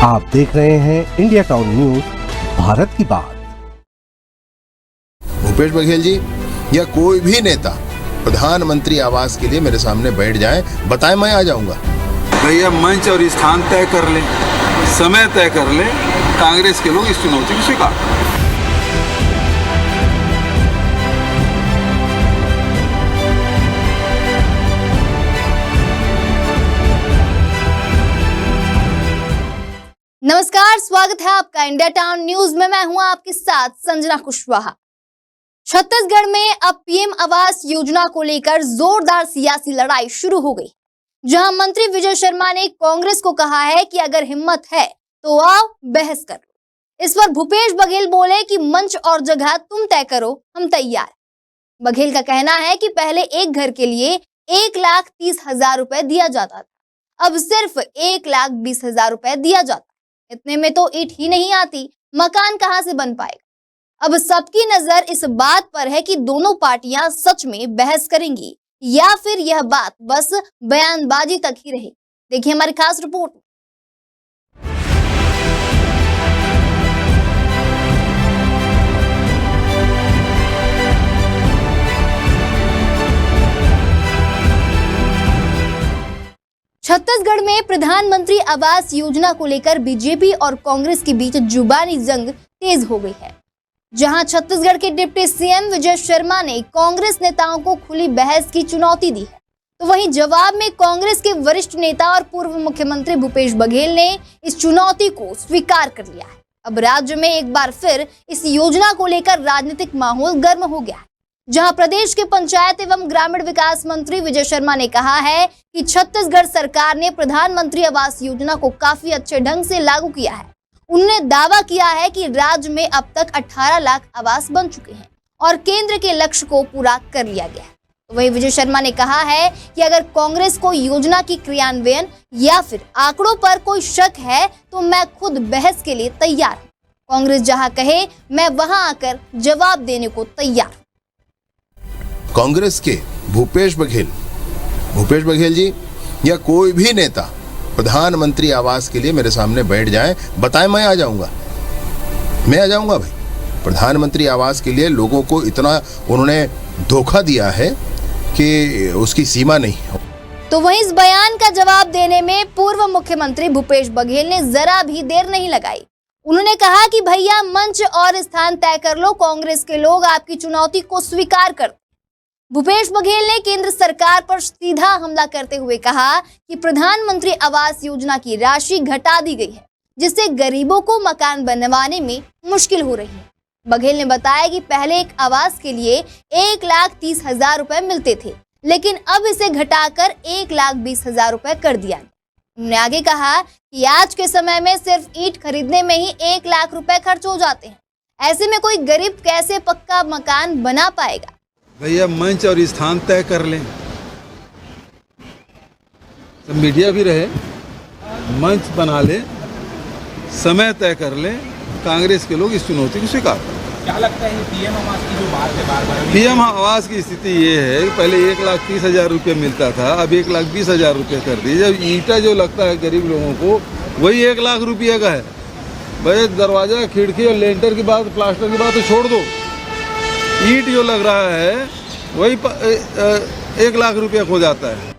आप देख रहे हैं इंडिया टाउन न्यूज, भारत की बात। भूपेश बघेल जी या कोई भी नेता प्रधानमंत्री आवास के लिए मेरे सामने बैठ जाए, बताएं, मैं आ जाऊंगा। भैया मंच और स्थान तय कर ले, समय तय कर ले, कांग्रेस के लोग इस चुनौती को स्वीकार करें। नमस्कार, स्वागत है आपका इंडिया टाउन न्यूज में। मैं हूं आपके साथ संजना कुशवाहा। छत्तीसगढ़ में अब पीएम आवास योजना को लेकर जोरदार सियासी लड़ाई शुरू हो गई, जहां मंत्री विजय शर्मा ने कांग्रेस को कहा है कि अगर हिम्मत है तो आओ बहस कर लो। इस पर भूपेश बघेल बोले कि मंच और जगह तुम तय करो, हम तैयार। बघेल का कहना है कि पहले एक घर के लिए 1,30,000 रुपए दिया जाता था, अब सिर्फ 1,20,000 रुपए दिया जाता। इतने में तो ईंट ही नहीं आती, मकान कहां से बन पाएगा। अब सबकी नजर इस बात पर है कि दोनों पार्टियां सच में बहस करेंगी या फिर यह बात बस बयानबाजी तक ही रहेगी। देखिए हमारी खास रिपोर्ट। छत्तीसगढ़ में प्रधानमंत्री आवास योजना को लेकर बीजेपी और कांग्रेस के बीच जुबानी जंग तेज हो गई है, जहां छत्तीसगढ़ के डिप्टी सीएम विजय शर्मा ने कांग्रेस नेताओं को खुली बहस की चुनौती दी है, तो वहीं जवाब में कांग्रेस के वरिष्ठ नेता और पूर्व मुख्यमंत्री भूपेश बघेल ने इस चुनौती को स्वीकार कर लिया है। अब राज्य में एक बार फिर इस योजना को लेकर राजनीतिक माहौल गर्म हो गया है, जहां प्रदेश के पंचायत एवं ग्रामीण विकास मंत्री विजय शर्मा ने कहा है कि छत्तीसगढ़ सरकार ने प्रधानमंत्री आवास योजना को काफी अच्छे ढंग से लागू किया है। उन्होंने दावा किया है कि राज्य में अब तक 18 लाख आवास बन चुके हैं और केंद्र के लक्ष्य को पूरा कर लिया गया है। तो वहीं विजय शर्मा ने कहा है कि अगर कांग्रेस को योजना की क्रियान्वयन या फिर आंकड़ों पर कोई शक है तो मैं खुद बहस के लिए तैयार हूँ। कांग्रेस जहां कहे मैं वहां आकर जवाब देने को तैयार हूँ। कांग्रेस के भूपेश बघेल जी या कोई भी नेता प्रधानमंत्री आवास के लिए मेरे सामने बैठ जाए, बताएं, मैं आ जाऊंगा। मैं आ जाऊंगा भाई। प्रधानमंत्री आवास के लिए लोगों को इतना उन्होंने धोखा दिया है कि उसकी सीमा नहीं। तो वहीं इस बयान का जवाब देने में पूर्व मुख्यमंत्री भूपेश बघेल ने जरा भी देर नहीं लगाई। उन्होंने कहा कि भैया मंच और स्थान तय कर लो, कांग्रेस के लोग आपकी चुनौती को स्वीकार कर। भूपेश बघेल ने केंद्र सरकार पर सीधा हमला करते हुए कहा कि प्रधानमंत्री आवास योजना की राशि घटा दी गई है, जिससे गरीबों को मकान बनवाने में मुश्किल हो रही है। बघेल ने बताया कि पहले एक आवास के लिए 1,30,000 रुपए मिलते थे, लेकिन अब इसे घटाकर 1,20,000 रुपए कर दिया। उन्होंने आगे कहा कि आज के समय में सिर्फ ईंट खरीदने में ही 1 लाख रुपए खर्च हो जाते हैं। ऐसे में कोई गरीब कैसे पक्का मकान बना पाएगा। भैया मंच और स्थान तय कर लें, तो मीडिया भी रहे, मंच बना ले, समय तय कर ले, कांग्रेस के लोग इस चुनौती को स्वीकार करें। क्या लगता है पीएम आवास की जो बात है बार-बार? पीएम आवास की स्थिति ये है कि पहले 1,30,000 रुपये मिलता था, अब 1,20,000 रुपये कर दिए। जब ईंटा जो लगता है गरीब लोगों को वही 1 लाख रुपये का है। भाई दरवाजा, खिड़की और लेंटर की बात, प्लास्टर की बात तो छोड़ दो, ईंट जो लग रहा है वही 1 लाख रुपया खो जाता है।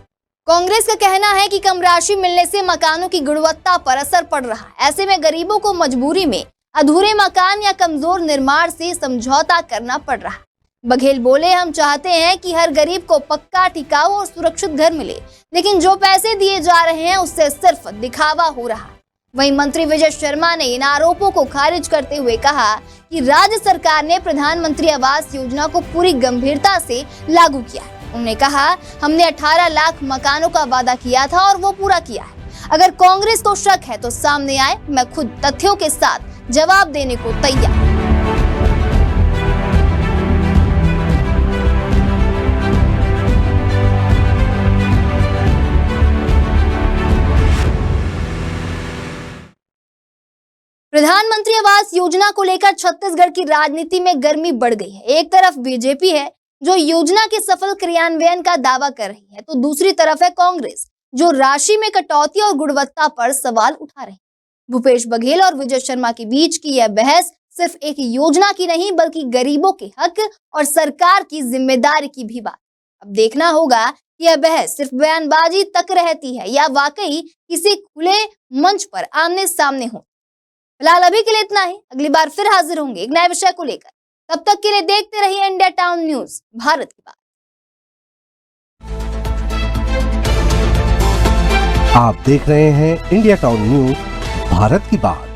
कांग्रेस का कहना है कि कम राशि मिलने से मकानों की गुणवत्ता पर असर पड़ रहा है। ऐसे में गरीबों को मजबूरी में अधूरे मकान या कमजोर निर्माण से समझौता करना पड़ रहा है। बघेल बोले, हम चाहते हैं कि हर गरीब को पक्का, टिकाऊ और सुरक्षित घर मिले, लेकिन जो पैसे दिए जा रहे हैं उससे सिर्फ दिखावा हो रहा है। वहीं मंत्री विजय शर्मा ने इन आरोपों को खारिज करते हुए कहा कि राज्य सरकार ने प्रधानमंत्री आवास योजना को पूरी गंभीरता से लागू किया है। उन्होंने कहा, हमने 18 लाख मकानों का वादा किया था और वो पूरा किया है। अगर कांग्रेस को शक है तो सामने आए, मैं खुद तथ्यों के साथ जवाब देने को तैयार। प्रधानमंत्री आवास योजना को लेकर छत्तीसगढ़ की राजनीति में गर्मी बढ़ गई है। एक तरफ बीजेपी है जो योजना के सफल क्रियान्वयन का दावा कर रही है, तो दूसरी तरफ है कांग्रेस जो राशि में कटौती और गुणवत्ता पर सवाल उठा रही है। भूपेश बघेल और विजय शर्मा के बीच की यह बहस सिर्फ एक योजना की नहीं बल्कि गरीबों के हक और सरकार की जिम्मेदारी की भी बात। अब देखना होगा कि यह बहस सिर्फ बयानबाजी तक रहती है या वाकई किसी खुले मंच पर आमने सामने हो। फिलहाल अभी के लिए इतना ही, अगली बार फिर हाजिर होंगे एक नए विषय को लेकर। तब तक के लिए देखते रहिए इंडिया टाउन न्यूज, भारत की बात। आप देख रहे हैं इंडिया टाउन न्यूज, भारत की बात।